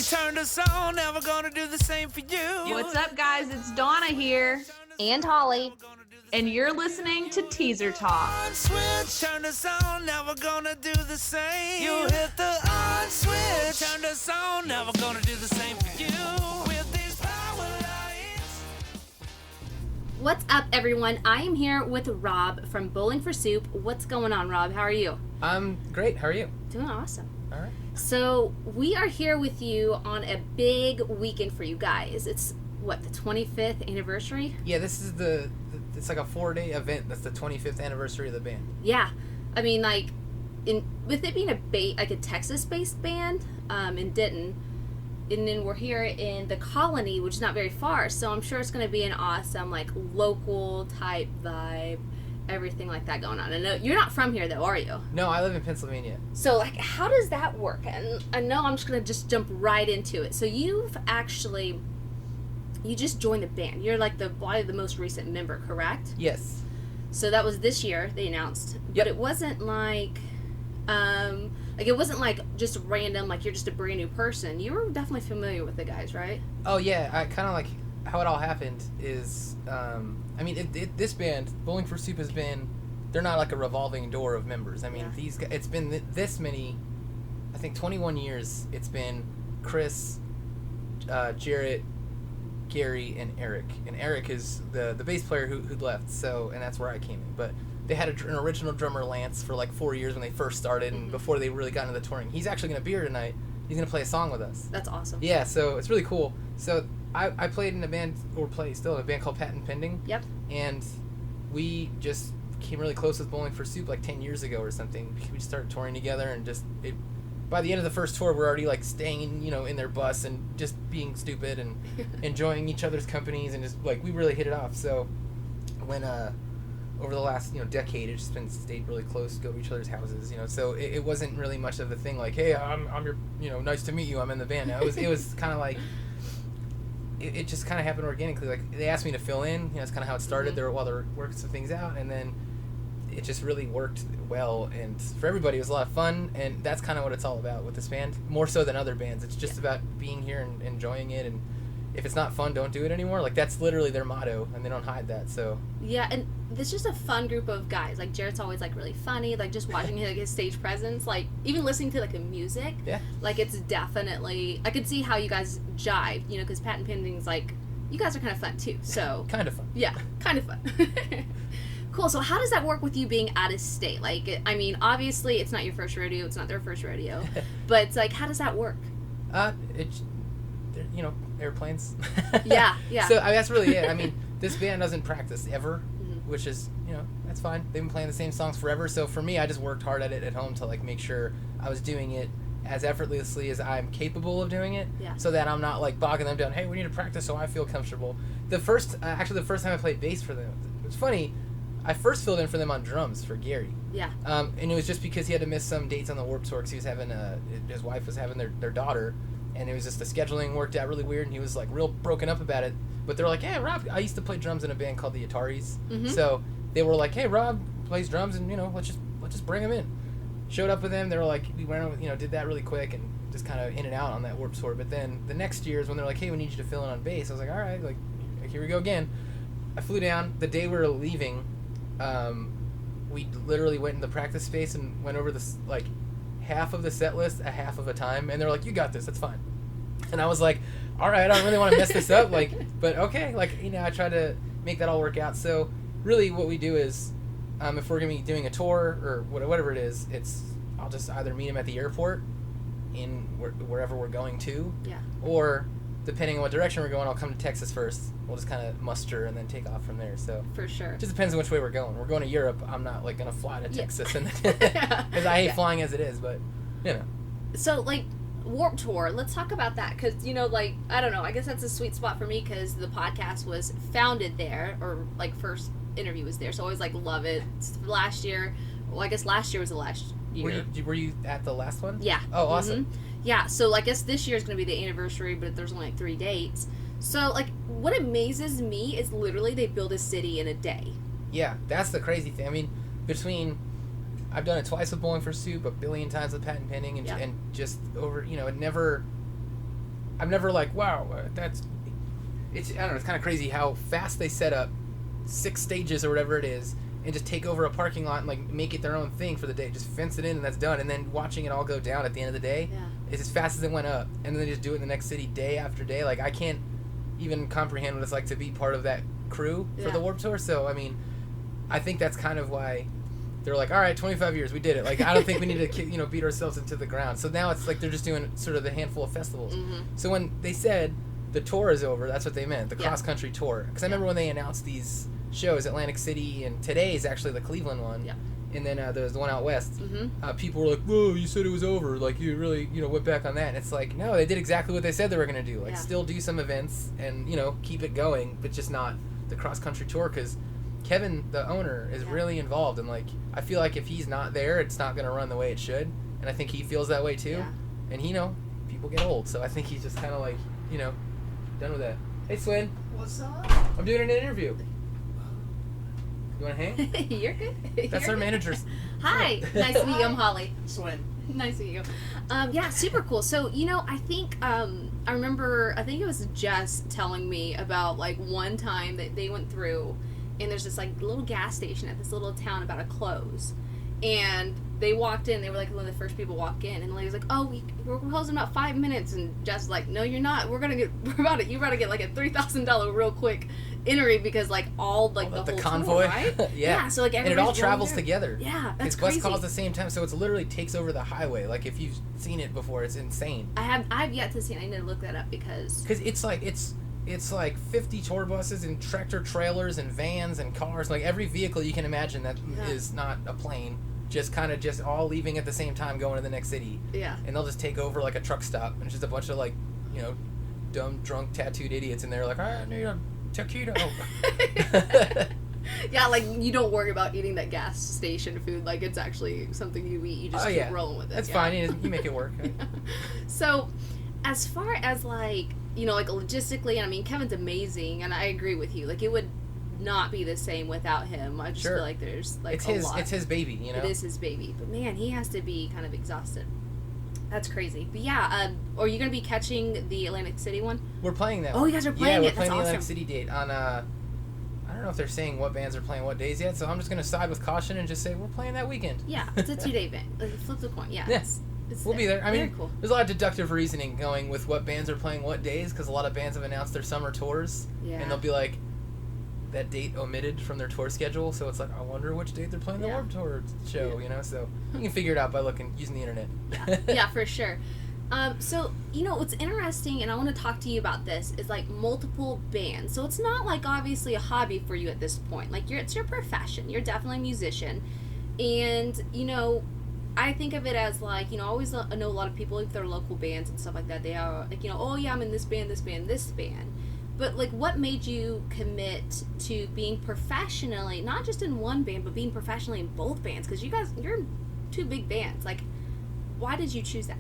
turned us on, never gonna do the same for you. What's up, guys? It's Donna here. And Holly. And you're listening to Teaser Talk. On switch, turned us on, never gonna do the same. You hit the on switch, turned us on, never gonna do the same for you. With these power lights. What's up, everyone? I am here with Rob from Bowling for Soup. What's going on, Rob? How are you? I'm great. How are you? Doing awesome. All right. So, we are here with you on a big weekend for you guys. It's, what, the 25th anniversary? Yeah, this is it's like a 4-day event. That's the 25th anniversary of the band. Yeah. I mean, like, with it being a Texas-based band in Denton, and then we're here in the Colony, which is not very far, so I'm sure it's going to be an awesome, like, local-type vibe, everything like that going on. I know you're not from here, though, are you? No, I live in Pennsylvania. So, like, how does that work? And I know I'm just going to just jump right into it. So, you just joined the band. You're, like, probably the most recent member, correct? Yes. So, that was this year, they announced. Yep. But it wasn't like... it wasn't like just random, like you're just a brand new person. You were definitely familiar with the guys, right? Oh, yeah. I kind of like how it all happened is, this band, Bowling for Soup, has been, they're not like a revolving door of members. I mean, Yeah. these guys, it's been this many, I think 21 years, it's been Chris, Jarrett, Gary, and Eric. And Eric is the bass player who'd left, so, and that's where I came in. But they had an original drummer, Lance, for like 4 years when they first started, and before they really got into the touring. He's actually going to be here tonight. He's going to play a song with us. That's awesome. Yeah, so it's really cool. So I played in a band, or play still, in a band called Patent Pending. Yep. And we just came really close with Bowling for Soup like 10 years ago or something. We just started touring together, and by the end of the first tour, we're already like staying, in their bus and just being stupid and enjoying each other's companies, and just like we really hit it off. So when over the last decade, it's just been stayed really close, go to each other's houses, so it wasn't really much of a thing like, hey, I'm your nice to meet you, I'm in the band now. It was kind of like it just kind of happened organically. Like, they asked me to fill in, that's kind of how it started. While they're working some things out, and then it just really worked well, and for everybody it was a lot of fun, and that's kind of what it's all about with this band, more so than other bands. It's just about being here and enjoying it, and if it's not fun, don't do it anymore. Like, that's literally their motto, and they don't hide that. So Yeah, and it's just a fun group of guys. Like, Jarrett's always, like, really funny. Like, just watching his stage presence. Like, even listening to, like, the music. Yeah. Like, it's definitely... I could see how you guys jive, because Patent Pending's, like... You guys are kind of fun, too, so... kind of fun. Yeah, kind of fun. Cool, so how does that work with you being out of state? Like, I mean, obviously, it's not your first rodeo. It's not their first rodeo. But it's like, how does that work? Airplanes. Yeah. So that's really it. I mean, this band doesn't practice ever, which is, that's fine. They've been playing the same songs forever. So for me, I just worked hard at it at home to like make sure I was doing it as effortlessly as I'm capable of doing it, so that I'm not like bogging them down. Hey, we need to practice so I feel comfortable. The first time I played bass for them, it was funny. I first filled in for them on drums for Gary. Yeah. And it was just because he had to miss some dates on the Warped Tour because he was having his wife was having their daughter. And it was just the scheduling worked out really weird, and he was like real broken up about it. But they're like, "Hey, Rob, I used to play drums in a band called the Ataris." So they were like, "Hey, Rob plays drums, and let's just bring him in." Showed up with them. They were like, we went, did that really quick and just kind of in and out on that Warped Tour. But then the next year is when they're like, "Hey, we need you to fill in on bass." I was like, "All right, like here we go again." I flew down the day we were leaving. We literally went in the practice space and went over this like half of the set list a half of a time, and they're like, "You got this, that's fine." And I was like, all right, I don't really want to mess this up, but okay, I try to make that all work out. So really what we do is, if we're going to be doing a tour or whatever it is, I'll just either meet them at the airport in wherever we're going to, or depending on what direction we're going, I'll come to Texas first. We'll just kind of muster and then take off from there. So for sure, it just depends on which way we're going. We're going to Europe. I'm not like going to fly to Texas, and because I hate flying as it is, but So like Warped Tour, let's talk about that, because I don't know, I guess that's a sweet spot for me because the podcast was founded there, or like first interview was there, so I always like love it. Last year, well, I guess last year was the last year. Were you at the last one? Yeah. Oh, awesome. Yeah, so I guess this year is going to be the anniversary, but there's only like 3 dates. So like what amazes me is literally they build a city in a day. Yeah, that's the crazy thing. I mean, I've done it twice with Bowling for Soup, a billion times with Patent Pending, and just over, it never, I'm never like, wow, it's I don't know, it's kind of crazy how fast they set up 6 stages or whatever it is and just take over a parking lot and like make it their own thing for the day. Just fence it in and that's done. And then watching it all go down at the end of the day is as fast as it went up. And then they just do it in the next city day after day. Like, I can't even comprehend what it's like to be part of that crew for the Warped Tour. So, I mean, I think that's kind of why they're like, all right, 25 years, we did it. Like, I don't think we need to, beat ourselves into the ground. So now it's like they're just doing sort of the handful of festivals. Mm-hmm. So when they said the tour is over, that's what they meant, the cross-country tour. Because I remember when they announced these shows, Atlantic City, and today is actually the Cleveland one. Yeah. And then there's the one out west. Mm-hmm. People were like, whoa, you said it was over. Like, you really, went back on that. And it's like, no, they did exactly what they said they were going to do. Like, still do some events and, keep it going, but just not the cross-country tour. Because Kevin, the owner, is really involved. And, like, I feel like if he's not there, it's not going to run the way it should. And I think he feels that way, too. Yeah. And, people get old. So I think he's just kind of, like, done with that. Hey, Swin. What's up? I'm doing an interview. You want to hang? You're good. That's our manager. Hi. Nice to meet you. I'm Hollie. Swin. Nice to meet you. Yeah, super cool. So, I think, I think it was Jess telling me about, like, one time that they went through, and there's this, like, little gas station at this little town about to close. And they walked in, they were, like, one of the first people to walk in, and the lady was like, oh, we're closing in about 5 minutes. And Jess was like, no, you're not. You about to get, like, a $3,000 real quick entry because, like, all, like, the whole convoy, tour, right? Yeah. So, like, and it all travels together. Yeah, that's crazy. It's bus calls at the same time, so it's literally takes over the highway. Like, if you've seen it before, it's insane. I've yet to see it. I need to look that up because it's like 50 tour buses and tractor trailers and vans and cars, like every vehicle you can imagine that is not a plane, just all leaving at the same time going to the next city. Yeah. And they'll just take over like a truck stop, and it's just a bunch of like, dumb, drunk, tattooed idiots in there like, I need a taquito. Yeah, like you don't worry about eating that gas station food. Like it's actually something you eat. You just keep rolling with it. That's fine. You make it work. So, as far as like, like logistically, and I mean, Kevin's amazing, and I agree with you. Like, it would not be the same without him. I just feel like there's like a lot. It's his baby, It is his baby. But man, he has to be kind of exhausted. That's crazy. But yeah, are you going to be catching the Atlantic City one? We're playing that one. Oh, you guys are playing it. Yeah, we're playing the Atlantic City date on, I don't know if they're saying what bands are playing what days yet, so I'm just going to side with caution and just say we're playing that weekend. Yeah, it's a 2-day event. Like, flip the coin. Yeah. We'll be there. I mean, cool. There's a lot of deductive reasoning going with what bands are playing what days, because a lot of bands have announced their summer tours, and they'll be like, that date omitted from their tour schedule, so it's like, I wonder which date they're playing the Warped Tour show, so you can figure it out by using the internet. Yeah, for sure. So, what's interesting, and I want to talk to you about this, is like multiple bands. So it's not like obviously a hobby for you at this point. Like it's your profession. You're definitely a musician. And, I think of it as like, I always know a lot of people, if they're local bands and stuff like that, they are like, oh yeah, I'm in this band, this band, this band. But like, what made you commit to being professionally, not just in one band, but being professionally in both bands? Because you're in 2 big bands. Like, why did you choose that?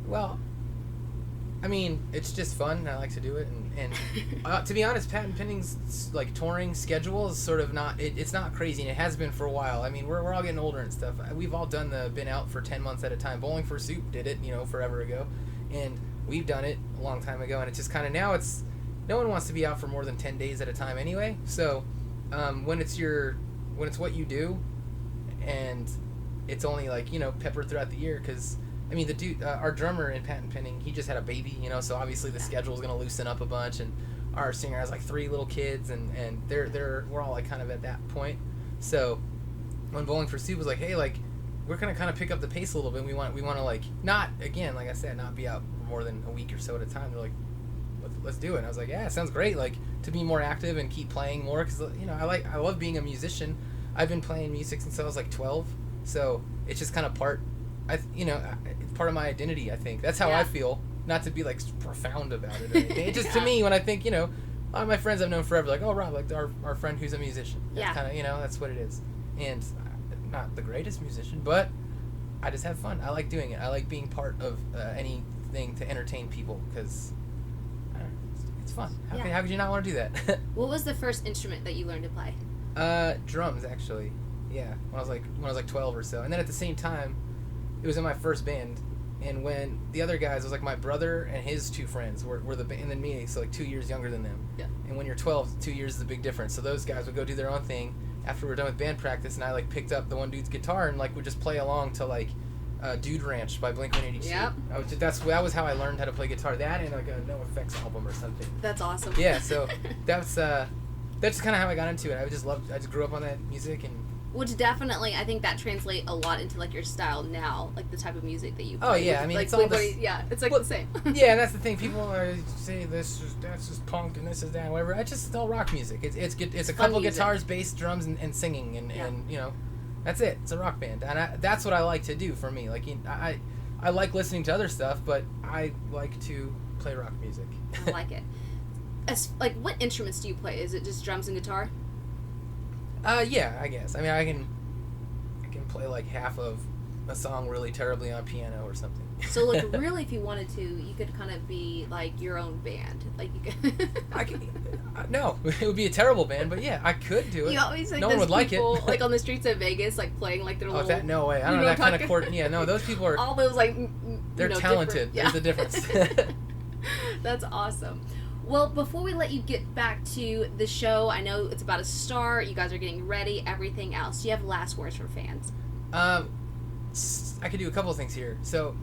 Well, I mean, it's just fun. I like to do it, and to be honest, Patent Pending's like touring schedule is sort of not. It's not crazy, and it has been for a while. I mean, we're all getting older and stuff. We've all been out for 10 months at a time. Bowling for Soup did it, forever ago, and we've done it a long time ago. And it's just kind of now it's no one wants to be out for more than 10 days at a time anyway. So, when it's what you do, and it's only like peppered throughout the year because. I mean, the dude, our drummer in Patent Pending, he just had a baby, so obviously the schedule is going to loosen up a bunch, and our singer has like 3 little kids, and we're all like kind of at that point. So when Bowling for Soup was like, hey, like we're going to kind of pick up the pace a little bit. We want to like not, again, like I said, not be out for more than a week or so at a time. They're like, let's do it. And I was like, yeah, it sounds great. Like to be more active and keep playing more because I love being a musician. I've been playing music since I was like 12, so it's just kind of it's part of my identity, I think. That's how I feel. Not to be, like, profound about it or anything. It just, to me, when I think, a lot of my friends I've known forever, like, oh, Rob, like, our friend who's a musician. That's kind of, that's what it is. And not the greatest musician, but I just have fun. I like doing it. I like being part of anything to entertain people, because it's fun. How could you not want to do that? What was the first instrument that you learned to play? Drums, actually. Yeah, when I was like 12 or so. And then at the same time, it was in my first band, And when the other guys, it was like my brother and his two friends were the and then me, so like 2 years younger than them. Yeah. And when you're 12, 2 years is a big difference. So those guys would go do their own thing after we're done with band practice, and I like picked up the one dude's guitar and like would just play along to like Dude Ranch by Blink-182. Yep. That was how I learned how to play guitar. That and like a No Effects album or something. That's awesome. Yeah, so that's kind of how I got into it. I just grew up on that music, and which definitely, I think that translates a lot into like your style now, like the type of music that you play. Oh yeah, I mean like, it's all it's like the same. Yeah, and that's the thing. People are say that's just punk and this is that, whatever. I just all rock music. It's a couple guitars, bass, drums, and singing, and you know, that's it. It's a rock band, and that's what I like to do for me. Like I like listening to other stuff, but I like to play rock music. I like it. Like, what instruments do you play? Is it just drums and guitar? Yeah, I guess. I mean, I can play like half of a song really terribly on piano or something. So, like, really, if you wanted to, you could kind of be like your own band. Like, you could. I could. No, it would be a terrible band, but yeah, I could do it. You always like no one would like people, it. like on the streets of Vegas, like playing like their little. That no way. I don't know that kind of chord. Yeah, no, those people are. All those like. They're talented. Yeah. There's a difference. That's awesome. Well, before we let you get back to the show, I know it's about to start. You guys are getting ready, everything else. Do you have last words for fans? I could do a couple of things here. So,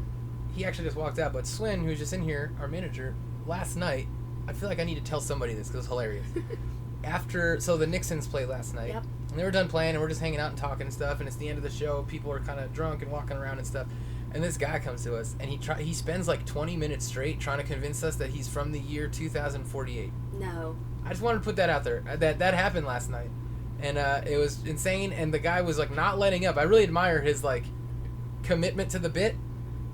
he actually just walked out, but Swin, who's just in here, our manager, last night, I feel like I need to tell somebody this because it was hilarious. So the Nixons played last night, Yep. and they were done playing, and we're just hanging out and talking and stuff, and it's the end of the show. People are kind of drunk and walking around and stuff. And this guy comes to us, and he spends like 20 minutes straight trying to convince us that he's from the year 2048. No. I just wanted to put that out there. That happened last night, and it was insane. And the guy was like not letting up. I really admire his like commitment to the bit.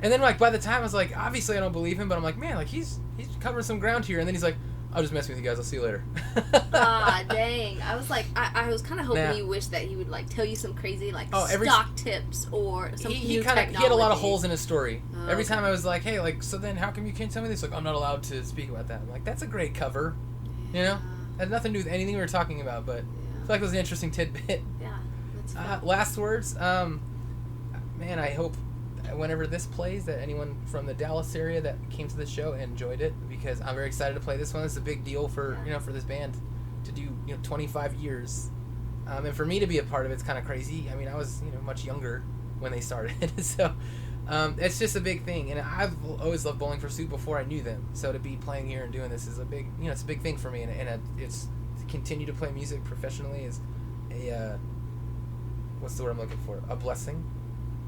And then like by the time I was like, obviously I don't believe him, but I'm like, man, like he's covering some ground here. And then he's like, I'll just mess with you guys. I'll see you later. Dang. I was like, I was kind of hoping you wished that he would like tell you some crazy like stock tips or some new technology. He had a lot of holes in his story. Oh, Every time I was like, hey, like, so then how come you can't tell me this? Like, I'm not allowed to speak about that. I'm like, that's a great cover. You know? Had nothing to do with anything we were talking about, but I feel like it was an interesting tidbit. Yeah, that's fun. Last words. Man, I hope whenever this plays that anyone from the Dallas area that came to the show enjoyed it, because I'm very excited to play this one. It's a big deal for for this band to do 25 years, and for me to be a part of it's kind of crazy. I mean, I was much younger when they started, so it's just a big thing. And I've always loved Bowling for Soup before I knew them, so to be playing here and doing this is a big it's a big thing for me, and it's to continue to play music professionally is a what's the word I'm looking for? A blessing.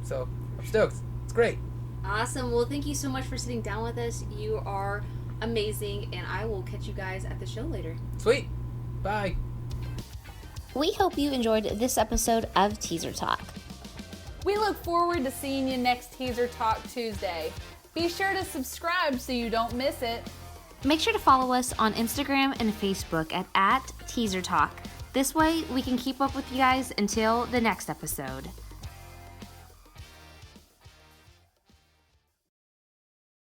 So I'm stoked. It's great. Awesome. Well, thank you so much for sitting down with us. You are amazing, and I will catch you guys at the show later. Sweet. Bye. We hope you enjoyed this episode of Teaser Talk. We look forward to seeing you next Teaser Talk Tuesday. Be sure to subscribe so you don't miss it. Make sure to follow us on Instagram and Facebook at Teaser Talk. This way we can keep up with you guys until the next episode.